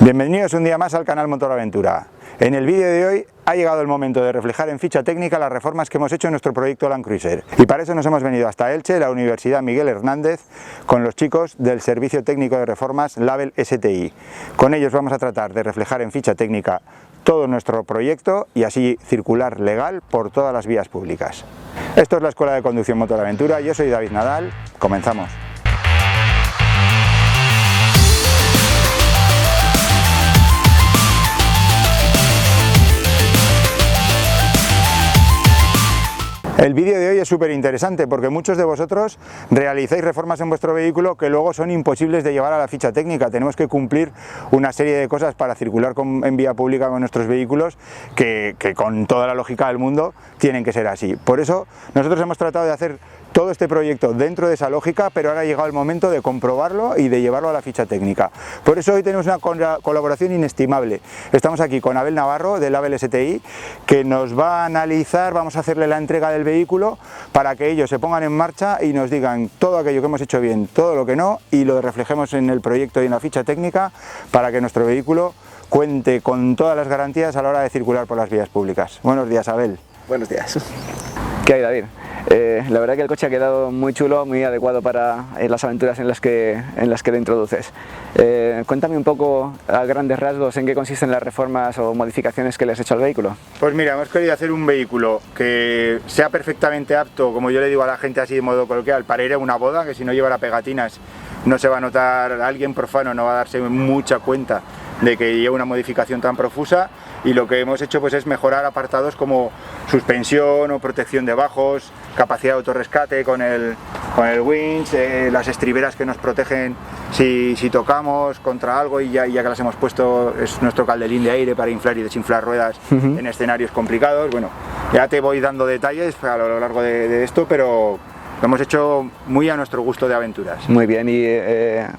Bienvenidos un día más al canal Motoraventura. En el vídeo de hoy ha llegado el momento de reflejar en ficha técnica las reformas que hemos hecho en nuestro proyecto Land Cruiser. Y para eso nos hemos venido hasta Elche, la Universidad Miguel Hernández, con los chicos del Servicio Técnico de Reformas Label STI. Con ellos vamos a tratar de reflejar en ficha técnica todo nuestro proyecto y así circular legal por todas las vías públicas. Esto es la Escuela de Conducción Motoraventura, yo soy David Nadal, comenzamos. El vídeo de hoy es súper interesante porque muchos de vosotros realizáis reformas en vuestro vehículo que luego son imposibles de llevar a la ficha técnica. Tenemos que cumplir una serie de cosas para circular en vía pública con nuestros vehículos que con toda la lógica del mundo tienen que ser así. Por eso nosotros hemos tratado de hacer todo este proyecto dentro de esa lógica, pero ahora ha llegado el momento de comprobarlo y de llevarlo a la ficha técnica. Por eso hoy tenemos una colaboración inestimable. Estamos aquí con Abel Navarro del Label STI, que nos va a analizar, vamos a hacerle la entrega del vehículo para que ellos se pongan en marcha y nos digan todo aquello que hemos hecho bien, todo lo que no, y lo reflejemos en el proyecto y en la ficha técnica para que nuestro vehículo cuente con todas las garantías a la hora de circular por las vías públicas. Buenos días, Abel. Buenos días. ¿Qué hay, David? La verdad que el coche ha quedado muy chulo, muy adecuado para las aventuras en las que le introduces. Cuéntame un poco a grandes rasgos en qué consisten las reformas o modificaciones que le has hecho al vehículo. Pues mira, hemos querido hacer un vehículo que sea perfectamente apto, como yo le digo a la gente así de modo coloquial, para ir a una boda, que si no llevara pegatinas no se va a notar, alguien profano no va a darse mucha cuenta de que lleva una modificación tan profusa, y lo que hemos hecho pues es mejorar apartados como suspensión o protección de bajos, capacidad de autorrescate con el winch, las estriberas que nos protegen si tocamos contra algo, y ya que las hemos puesto es nuestro calderín de aire para inflar y desinflar ruedas en escenarios complicados. Bueno, ya te voy dando detalles a lo largo de esto, pero lo hemos hecho muy a nuestro gusto de aventuras. Muy bien, y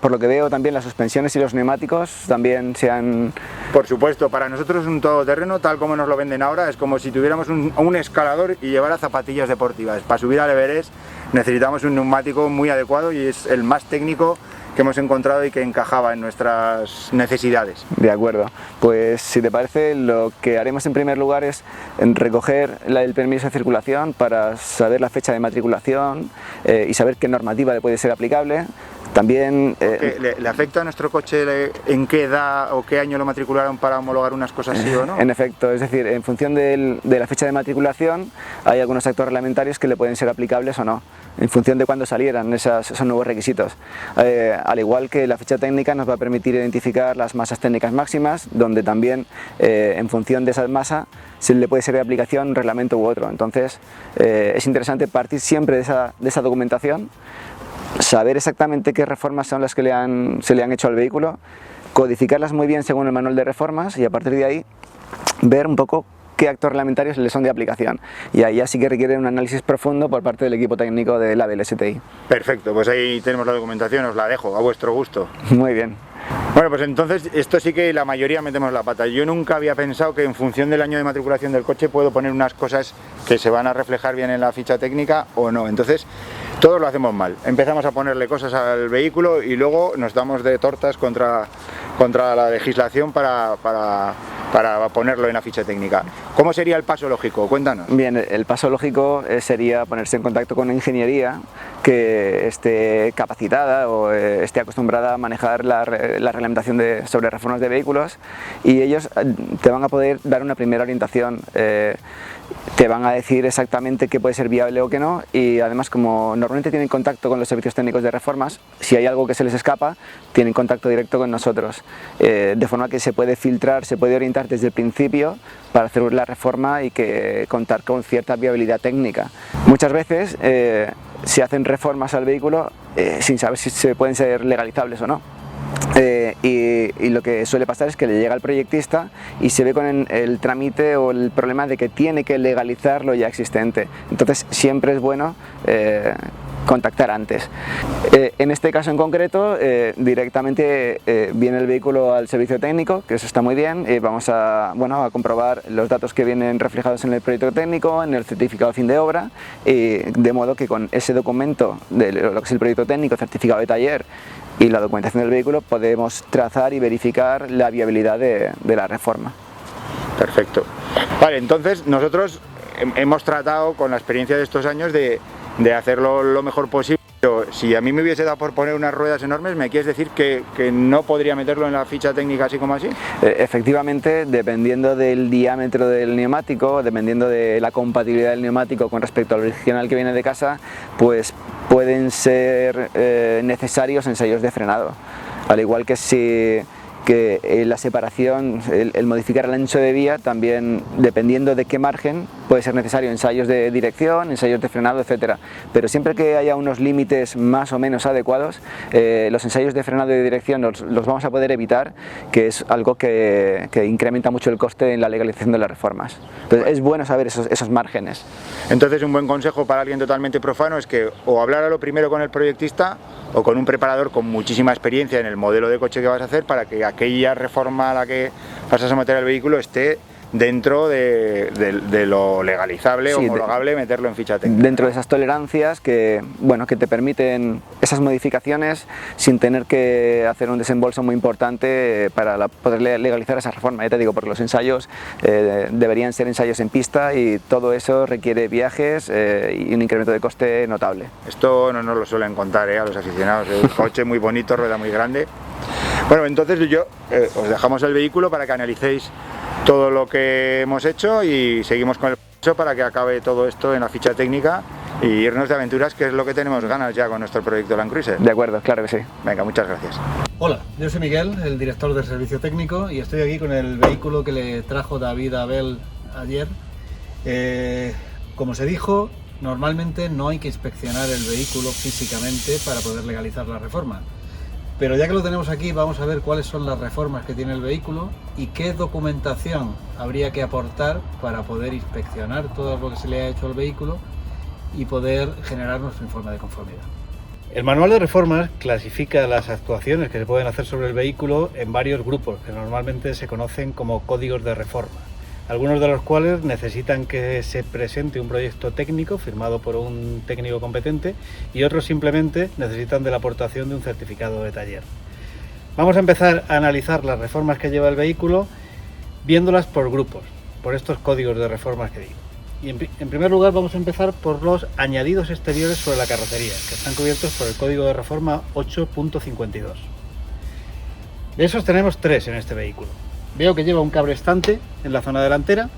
por lo que veo también las suspensiones y los neumáticos también se han... Por supuesto, para nosotros es un todoterreno, tal como nos lo venden ahora, es como si tuviéramos un escalador y llevara zapatillas deportivas. Para subir al Everest necesitamos un neumático muy adecuado y es el más técnico que hemos encontrado y que encajaba en nuestras necesidades. De acuerdo, pues si te parece, lo que haremos en primer lugar es recoger el permiso de circulación para saber la fecha de matriculación y saber qué normativa le puede ser aplicable. También... ¿Le afecta a nuestro coche en qué edad o qué año lo matricularon para homologar unas cosas sí o no? En efecto, es decir, en función de la fecha de matriculación hay algunos actos reglamentarios que le pueden ser aplicables o no, en función de cuándo salieran esos nuevos requisitos. Al igual que la ficha técnica nos va a permitir identificar las masas técnicas máximas, donde también en función de esa masa se le puede ser de aplicación un reglamento u otro. Entonces es interesante partir siempre de esa documentación, saber exactamente qué reformas son las que se le han hecho al vehículo, codificarlas muy bien según el manual de reformas y a partir de ahí ver un poco qué actos reglamentarios le son de aplicación, y ahí ya sí que requiere un análisis profundo por parte del equipo técnico de Label STI. Perfecto, pues ahí tenemos la documentación, os la dejo a vuestro gusto. Muy bien. Bueno, pues entonces esto sí que la mayoría metemos la pata. Yo nunca había pensado que en función del año de matriculación del coche puedo poner unas cosas que se van a reflejar bien en la ficha técnica o no. Entonces todos lo hacemos mal. Empezamos a ponerle cosas al vehículo y luego nos damos de tortas contra la legislación para ponerlo en la ficha técnica. ¿Cómo sería el paso lógico? Cuéntanos. Bien, el paso lógico sería ponerse en contacto con una ingeniería que esté capacitada o esté acostumbrada a manejar la reglamentación sobre reformas de vehículos, y ellos te van a poder dar una primera orientación, te van a decir exactamente qué puede ser viable o qué no, y además, como normalmente tienen contacto con los servicios técnicos de reformas, si hay algo que se les escapa, tienen contacto directo con nosotros, de forma que se puede filtrar, se puede orientar desde el principio para hacer la reforma y contar con cierta viabilidad técnica. Muchas veces se hacen reformas al vehículo sin saber si se pueden ser legalizables o no. Y lo que suele pasar es que le llega al proyectista y se ve con el trámite o el problema de que tiene que legalizar lo ya existente. Entonces siempre es bueno contactar antes. En este caso en concreto, directamente viene el vehículo al servicio técnico, que eso está muy bien. Vamos a comprobar los datos que vienen reflejados en el proyecto técnico, en el certificado de fin de obra, de modo que con ese documento de lo que es el proyecto técnico, certificado de taller y la documentación del vehículo podemos trazar y verificar la viabilidad de la reforma. Perfecto. Vale, entonces nosotros hemos tratado con la experiencia de estos años de hacerlo lo mejor posible. Pero si a mí me hubiese dado por poner unas ruedas enormes, ¿me quieres decir que no podría meterlo en la ficha técnica así como así? Efectivamente, dependiendo del diámetro del neumático, dependiendo de la compatibilidad del neumático con respecto al original que viene de casa, pues pueden ser necesarios ensayos de frenado. Al igual que la separación, el modificar el ancho de vía, también dependiendo de qué margen puede ser necesario ensayos de dirección, ensayos de frenado, etcétera. Pero siempre que haya unos límites más o menos adecuados, los ensayos de frenado y de dirección los vamos a poder evitar, que es algo que incrementa mucho el coste en la legalización de las reformas. Entonces es bueno saber esos márgenes. Entonces un buen consejo para alguien totalmente profano es que o hablar a lo primero con el proyectista o con un preparador con muchísima experiencia en el modelo de coche que vas a hacer, para que aquella reforma a la que vas a someter el vehículo esté dentro de lo legalizable, sí, homologable, meterlo en ficha técnica. Dentro de esas tolerancias que te permiten esas modificaciones sin tener que hacer un desembolso muy importante para poder legalizar esa reforma. Ya te digo, porque los ensayos deberían ser ensayos en pista y todo eso requiere viajes y un incremento de coste notable. Esto no nos lo suelen contar a los aficionados. El coche muy bonito, rueda muy grande. Bueno, entonces os dejamos el vehículo para que analicéis todo lo que hemos hecho y seguimos con el proceso para que acabe todo esto en la ficha técnica y irnos de aventuras, que es lo que tenemos ganas ya con nuestro proyecto Land Cruiser. De acuerdo, claro que sí. Venga, muchas gracias. Hola, yo soy Miguel, el director del servicio técnico, y estoy aquí con el vehículo que le trajo David a Abel ayer. Como se dijo, normalmente no hay que inspeccionar el vehículo físicamente para poder legalizar la reforma. Pero ya que lo tenemos aquí, vamos a ver cuáles son las reformas que tiene el vehículo y qué documentación habría que aportar para poder inspeccionar todo lo que se le ha hecho al vehículo y poder generar nuestro informe de conformidad. El manual de reformas clasifica las actuaciones que se pueden hacer sobre el vehículo en varios grupos que normalmente se conocen como códigos de reforma, algunos de los cuales necesitan que se presente un proyecto técnico firmado por un técnico competente y otros simplemente necesitan de la aportación de un certificado de taller. Vamos a empezar a analizar las reformas que lleva el vehículo viéndolas por grupos, por estos códigos de reformas que digo. Y en primer lugar vamos a empezar por los añadidos exteriores sobre la carrocería, que están cubiertos por el código de reforma 8.52. De esos tenemos 3 en este vehículo. Veo que lleva un cabrestante en la zona delantera,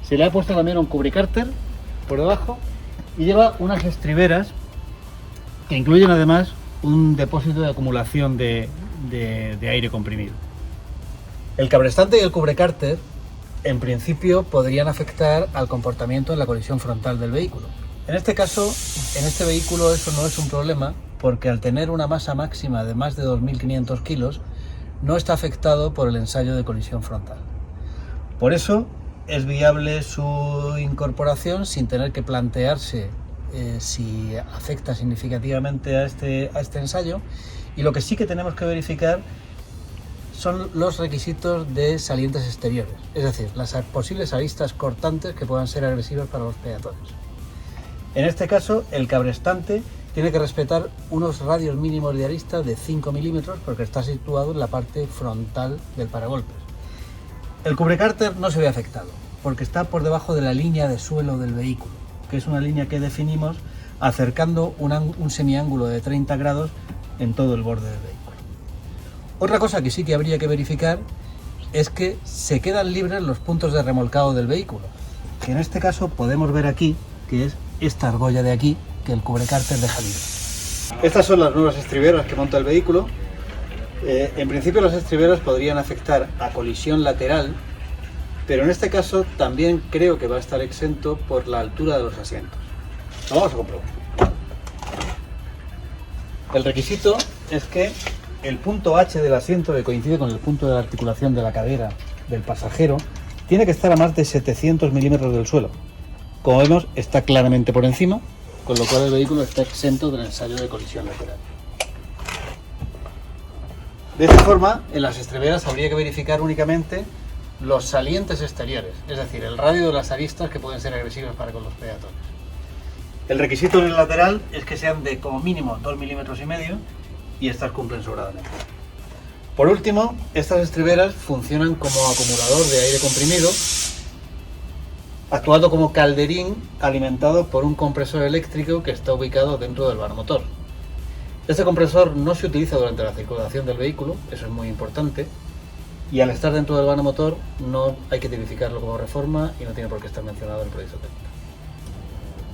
se le ha puesto también un cubrecárter por debajo y lleva unas estriberas que incluyen además un depósito de acumulación de aire comprimido. El cabrestante y el cubrecárter en principio podrían afectar al comportamiento en la colisión frontal del vehículo. En este caso, en este vehículo eso no es un problema, porque al tener una masa máxima de más de 2.500 kilos, no está afectado por el ensayo de colisión frontal. Por eso es viable su incorporación sin tener que plantearse si afecta significativamente a este ensayo, y lo que sí que tenemos que verificar son los requisitos de salientes exteriores, es decir, las posibles aristas cortantes que puedan ser agresivas para los peatones. En este caso, el cabrestante tiene que respetar unos radios mínimos de arista de 5 milímetros porque está situado en la parte frontal del paragolpes. El cubrecárter no se ve afectado porque está por debajo de la línea de suelo del vehículo, que es una línea que definimos acercando un semiángulo de 30 grados en todo el borde del vehículo. Otra cosa que sí que habría que verificar es que se quedan libres los puntos de remolcado del vehículo, que en este caso podemos ver aquí, que es esta argolla de aquí, que el cubrecárter deja libre. Estas son las nuevas estriberas que monta el vehículo. En principio las estriberas podrían afectar a colisión lateral, pero en este caso también creo que va a estar exento por la altura de los asientos. Lo vamos a comprobar. El requisito es que el punto H del asiento, que coincide con el punto de la articulación de la cadera del pasajero, tiene que estar a más de 700 milímetros del suelo. Como vemos, está claramente por encima, con lo cual el vehículo está exento del ensayo de colisión lateral. De esta forma, en las estriberas habría que verificar únicamente los salientes exteriores, es decir, el radio de las aristas que pueden ser agresivas para con los peatones. El requisito en el lateral es que sean de como mínimo 2,5 milímetros y estas cumplen sobradamente. Por último, estas estriberas funcionan como acumulador de aire comprimido, actuando como calderín alimentado por un compresor eléctrico que está ubicado dentro del vanomotor. Este compresor no se utiliza durante la circulación del vehículo, eso es muy importante, y al estar dentro del vanomotor no hay que tipificarlo como reforma y no tiene por qué estar mencionado en el proyecto técnico.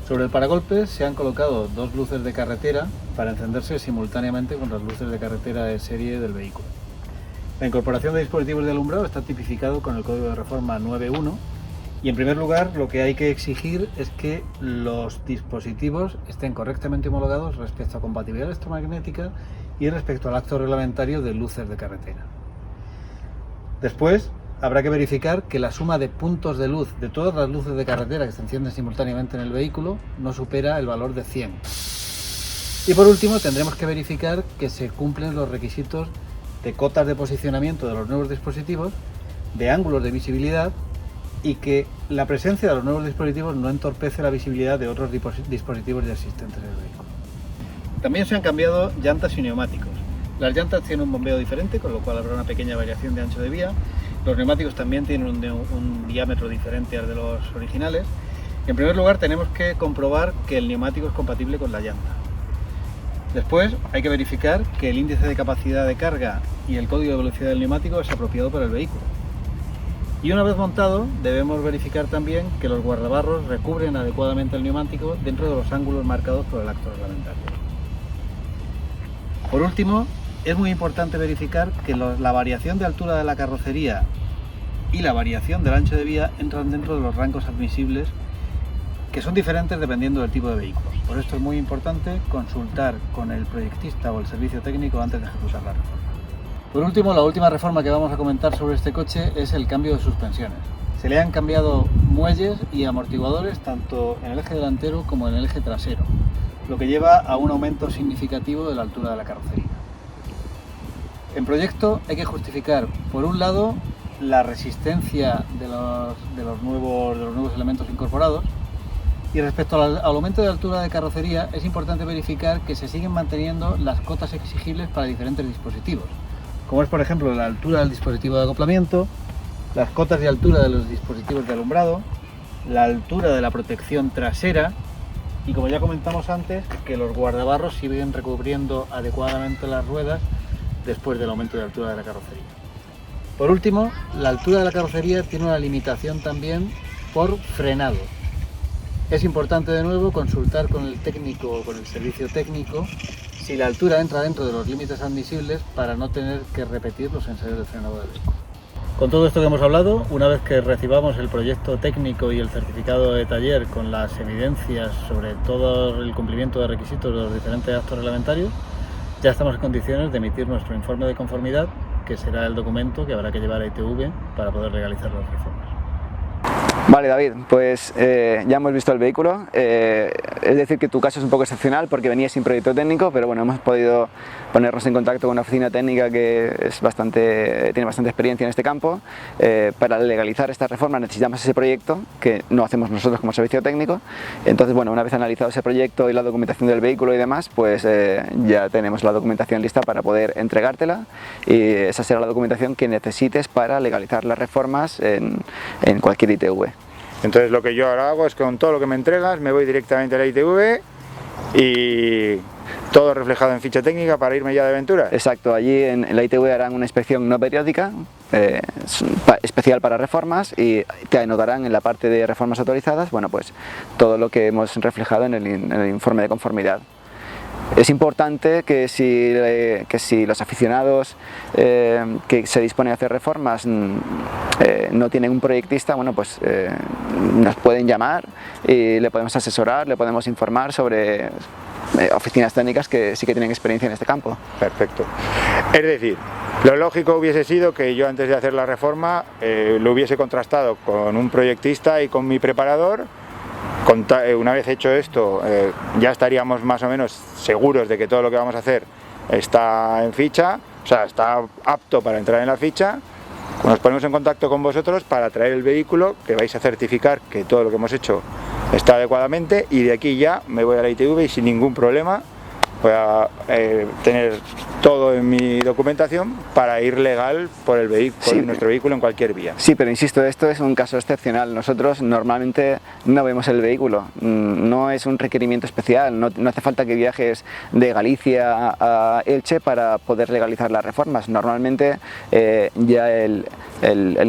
Sobre el paragolpes se han colocado dos luces de carretera para encenderse simultáneamente con las luces de carretera de serie del vehículo. La incorporación de dispositivos de alumbrado está tipificado con el código de reforma 9.1 y en primer lugar lo que hay que exigir es que los dispositivos estén correctamente homologados respecto a compatibilidad electromagnética y respecto al acto reglamentario de luces de carretera. Después habrá que verificar que la suma de puntos de luz de todas las luces de carretera que se encienden simultáneamente en el vehículo no supera el valor de 100. Y por último tendremos que verificar que se cumplen los requisitos de cotas de posicionamiento de los nuevos dispositivos, de ángulos de visibilidad y que la presencia de los nuevos dispositivos no entorpece la visibilidad de otros dispositivos ya existentes en el vehículo. También se han cambiado llantas y neumáticos. Las llantas tienen un bombeo diferente, con lo cual habrá una pequeña variación de ancho de vía. Los neumáticos también tienen un diámetro diferente al de los originales. En primer lugar tenemos que comprobar que el neumático es compatible con la llanta. Después hay que verificar que el índice de capacidad de carga y el código de velocidad del neumático es apropiado para el vehículo. Y una vez montado debemos verificar también que los guardabarros recubren adecuadamente el neumático dentro de los ángulos marcados por el acto reglamentario. Por último, es muy importante verificar que la variación de altura de la carrocería y la variación del ancho de vía entran dentro de los rangos admisibles, que son diferentes dependiendo del tipo de vehículo. Por esto es muy importante consultar con el proyectista o el servicio técnico antes de ejecutar la reforma. Por último, la última reforma que vamos a comentar sobre este coche es el cambio de suspensiones. Se le han cambiado muelles y amortiguadores tanto en el eje delantero como en el eje trasero, lo que lleva a un aumento significativo de la altura de la carrocería. En proyecto hay que justificar, por un lado, la resistencia de los nuevos elementos incorporados, y respecto al aumento de altura de carrocería es importante verificar que se siguen manteniendo las cotas exigibles para diferentes dispositivos, como es por ejemplo la altura del dispositivo de acoplamiento, las cotas de altura de los dispositivos de alumbrado, la altura de la protección trasera y, como ya comentamos antes, que los guardabarros siguen recubriendo adecuadamente las ruedas después del aumento de altura de la carrocería. Por último, la altura de la carrocería tiene una limitación también por frenado. Es importante de nuevo consultar con el técnico o con el servicio técnico si la altura entra dentro de los límites admisibles para no tener que repetir los ensayos de frenado del vehículo. Con todo esto que hemos hablado, una vez que recibamos el proyecto técnico y el certificado de taller con las evidencias sobre todo el cumplimiento de requisitos de los diferentes actos reglamentarios, ya estamos en condiciones de emitir nuestro informe de conformidad, que será el documento que habrá que llevar a ITV para poder realizar las reformas. Vale, David, pues ya hemos visto el vehículo. Es decir, que tu caso es un poco excepcional porque venía sin proyecto técnico, pero bueno, hemos podido ponernos en contacto con una oficina técnica que tiene bastante experiencia en este campo. Para legalizar esta reforma necesitamos ese proyecto, que no hacemos nosotros como servicio técnico. Entonces, bueno, una vez analizado ese proyecto y la documentación del vehículo y demás, pues ya tenemos la documentación lista para poder entregártela, y esa será la documentación que necesites para legalizar las reformas en cualquier ITV. Entonces lo que yo ahora hago es que con todo lo que me entregas me voy directamente a la ITV y todo reflejado en ficha técnica para irme ya de aventura. Exacto, allí en la ITV harán una inspección no periódica especial para reformas y te anotarán en la parte de reformas autorizadas, bueno, pues todo lo que hemos reflejado en el informe de conformidad. Es importante que si los aficionados que se disponen a hacer reformas no tienen un proyectista, bueno, pues nos pueden llamar y le podemos asesorar, le podemos informar sobre oficinas técnicas que sí que tienen experiencia en este campo. Perfecto. Es decir, lo lógico hubiese sido que yo antes de hacer la reforma lo hubiese contrastado con un proyectista y con mi preparador. Una vez hecho esto, ya estaríamos más o menos seguros de que todo lo que vamos a hacer está en ficha, o sea, está apto para entrar en la ficha. Nos ponemos en contacto con vosotros para traer el vehículo, que vais a certificar que todo lo que hemos hecho está adecuadamente, y de aquí ya me voy a la ITV y sin ningún problema voy a tener todo en mi documentación para ir legal por el vehículo, Sí. nuestro vehículo en cualquier vía. Sí, pero insisto, esto es un caso excepcional. Nosotros normalmente no vemos el vehículo, no es un requerimiento especial, no hace falta que viajes de Galicia a Elche para poder legalizar las reformas. Normalmente ya el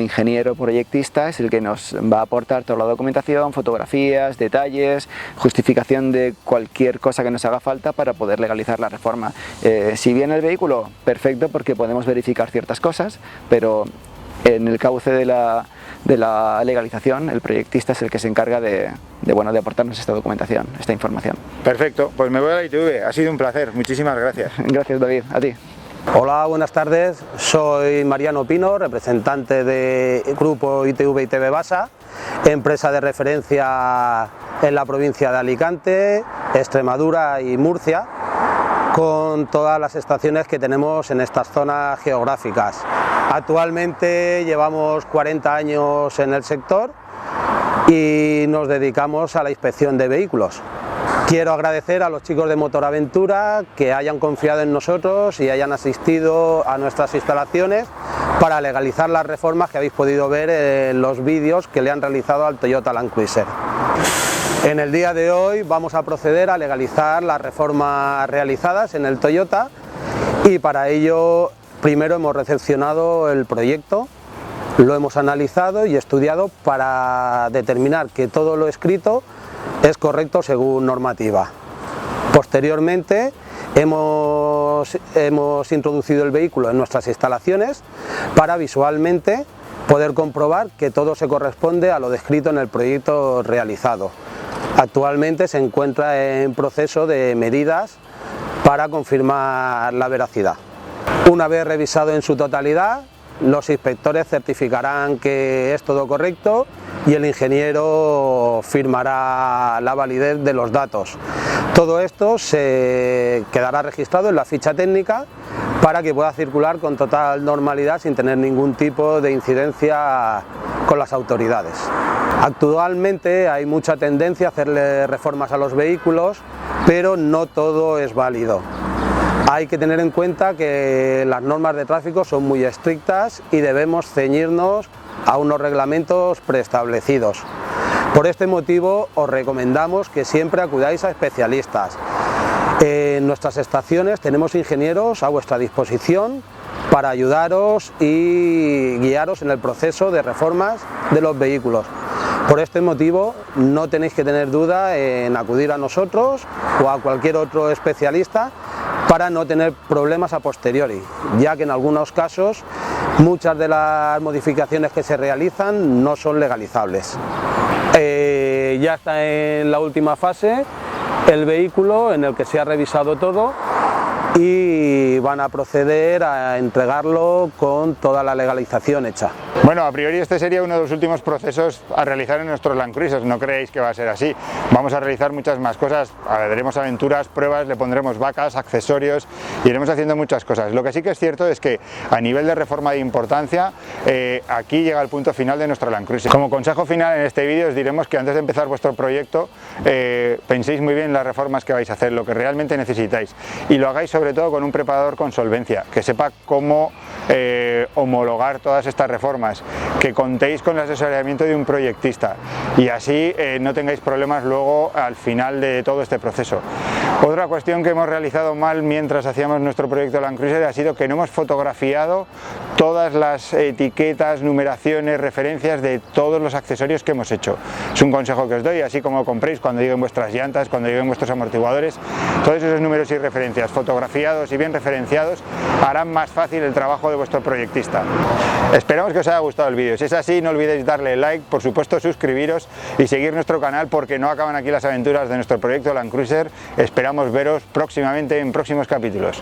ingeniero proyectista es el que nos va a aportar toda la documentación, fotografías, detalles, justificación de cualquier cosa que nos haga falta para poder legalizar la reforma. Si viene el vehículo, perfecto, porque podemos verificar ciertas cosas, pero en el cauce de la legalización, el proyectista es el que se encarga de aportarnos esta documentación, esta información. Perfecto, pues me voy a la ITV, ha sido un placer, muchísimas gracias. Gracias, David, a ti. Hola, buenas tardes, soy Mariano Pino, representante de Grupo ITV y TV Basa, empresa de referencia en la provincia de Alicante, Extremadura y Murcia, con todas las estaciones que tenemos en estas zonas geográficas. Actualmente llevamos 40 años en el sector y nos dedicamos a la inspección de vehículos. Quiero agradecer a los chicos de Motoraventura que hayan confiado en nosotros y hayan asistido a nuestras instalaciones para legalizar las reformas que habéis podido ver en los vídeos que le han realizado al Toyota Land Cruiser. En el día de hoy vamos a proceder a legalizar las reformas realizadas en el Toyota y para ello primero hemos recepcionado el proyecto, lo hemos analizado y estudiado para determinar que todo lo escrito es correcto según normativa. Posteriormente hemos introducido el vehículo en nuestras instalaciones para visualmente poder comprobar que todo se corresponde a lo descrito en el proyecto realizado. Actualmente se encuentra en proceso de medidas para confirmar la veracidad. Una vez revisado en su totalidad, los inspectores certificarán que es todo correcto y el ingeniero firmará la validez de los datos. Todo esto se quedará registrado en la ficha técnica para que pueda circular con total normalidad sin tener ningún tipo de incidencia con las autoridades. Actualmente hay mucha tendencia a hacerle reformas a los vehículos, pero no todo es válido. Hay que tener en cuenta que las normas de tráfico son muy estrictas y debemos ceñirnos a unos reglamentos preestablecidos. Por este motivo os recomendamos que siempre acudáis a especialistas. En nuestras estaciones tenemos ingenieros a vuestra disposición para ayudaros y guiaros en el proceso de reformas de los vehículos. Por este motivo no tenéis que tener duda en acudir a nosotros o a cualquier otro especialista para no tener problemas a posteriori, ya que en algunos casos muchas de las modificaciones que se realizan no son legalizables. Ya está en la última fase el vehículo en el que se ha revisado todo y van a proceder a entregarlo con toda la legalización hecha. Bueno, a priori este sería uno de los últimos procesos a realizar en nuestros Land Cruisers, no creéis que va a ser así. Vamos a realizar muchas más cosas, haremos aventuras, pruebas, le pondremos vacas, accesorios, iremos haciendo muchas cosas. Lo que sí que es cierto es que a nivel de reforma de importancia, aquí llega el punto final de nuestro Land Cruiser. Como consejo final en este vídeo os diremos que antes de empezar vuestro proyecto penséis muy bien las reformas que vais a hacer, lo que realmente necesitáis, y lo hagáis sobre todo con un preparador con solvencia, que sepa cómo homologar todas estas reformas, que contéis con el asesoramiento de un proyectista y así no tengáis problemas luego al final de todo este proceso. Otra cuestión que hemos realizado mal mientras hacíamos nuestro proyecto Land Cruiser ha sido que no hemos fotografiado todas las etiquetas, numeraciones, referencias de todos los accesorios que hemos hecho. Es un consejo que os doy, así como compréis cuando lleguen vuestras llantas, cuando lleguen vuestros amortiguadores, todos esos números y referencias fotografiados y bien referenciados harán más fácil el trabajo de vuestro proyectista. Esperamos que os haya gustado el vídeo. Si es así, no olvidéis darle like, por supuesto suscribiros y seguir nuestro canal, porque no acaban aquí las aventuras de nuestro proyecto Land Cruiser. Esperamos veros próximamente en próximos capítulos.